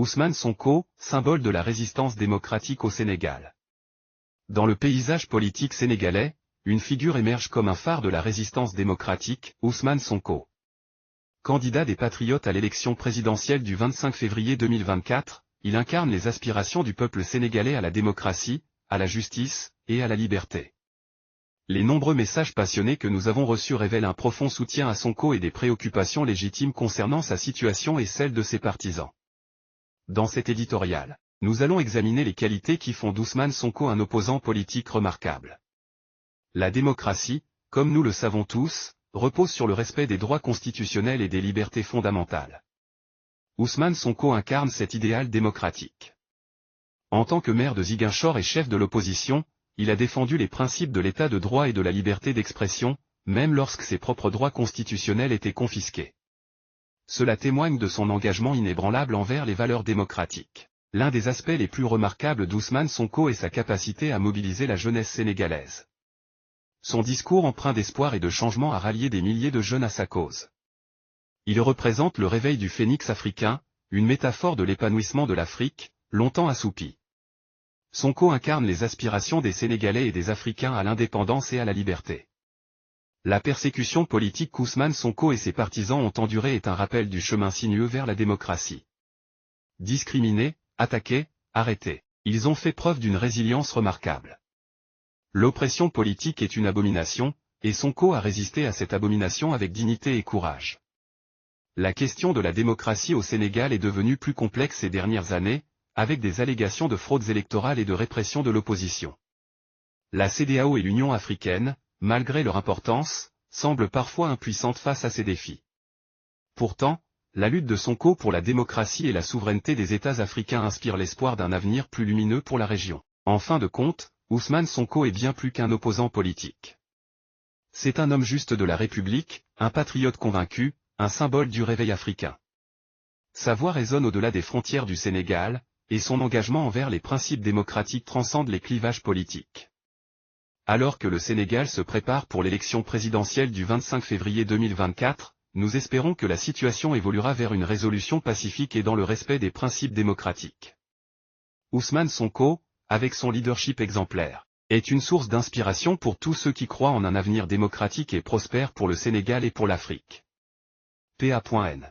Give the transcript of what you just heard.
Ousmane Sonko, symbole de la résistance démocratique au Sénégal. Dans le paysage politique sénégalais, une figure émerge comme un phare de la résistance démocratique, Ousmane Sonko. Candidat des Patriotes à l'élection présidentielle du 25 février 2024, il incarne les aspirations du peuple sénégalais à la démocratie, à la justice, et à la liberté. Les nombreux messages passionnés que nous avons reçus révèlent un profond soutien à Sonko et des préoccupations légitimes concernant sa situation et celle de ses partisans. Dans cet éditorial, nous allons examiner les qualités qui font d'Ousmane Sonko un opposant politique remarquable. La démocratie, comme nous le savons tous, repose sur le respect des droits constitutionnels et des libertés fondamentales. Ousmane Sonko incarne cet idéal démocratique. En tant que maire de Ziguinchor et chef de l'opposition, il a défendu les principes de l'état de droit et de la liberté d'expression, même lorsque ses propres droits constitutionnels étaient confisqués. Cela témoigne de son engagement inébranlable envers les valeurs démocratiques. L'un des aspects les plus remarquables d'Ousmane Sonko est sa capacité à mobiliser la jeunesse sénégalaise. Son discours empreint d'espoir et de changement a rallié des milliers de jeunes à sa cause. Il représente le réveil du phénix africain, une métaphore de l'épanouissement de l'Afrique, longtemps assoupie. Sonko incarne les aspirations des Sénégalais et des Africains à l'indépendance et à la liberté. La persécution politique qu'Ousmane Sonko et ses partisans ont endurée est un rappel du chemin sinueux vers la démocratie. Discriminés, attaqués, arrêtés, ils ont fait preuve d'une résilience remarquable. L'oppression politique est une abomination, et Sonko a résisté à cette abomination avec dignité et courage. La question de la démocratie au Sénégal est devenue plus complexe ces dernières années, avec des allégations de fraudes électorales et de répression de l'opposition. La CEDEAO et l'Union africaine, malgré leur importance, semblent parfois impuissantes face à ces défis. Pourtant, la lutte de Sonko pour la démocratie et la souveraineté des États africains inspire l'espoir d'un avenir plus lumineux pour la région. En fin de compte, Ousmane Sonko est bien plus qu'un opposant politique. C'est un homme juste de la République, un patriote convaincu, un symbole du réveil africain. Sa voix résonne au-delà des frontières du Sénégal, et son engagement envers les principes démocratiques transcende les clivages politiques. Alors que le Sénégal se prépare pour l'élection présidentielle du 25 février 2024, nous espérons que la situation évoluera vers une résolution pacifique et dans le respect des principes démocratiques. Ousmane Sonko, avec son leadership exemplaire, est une source d'inspiration pour tous ceux qui croient en un avenir démocratique et prospère pour le Sénégal et pour l'Afrique. PA.N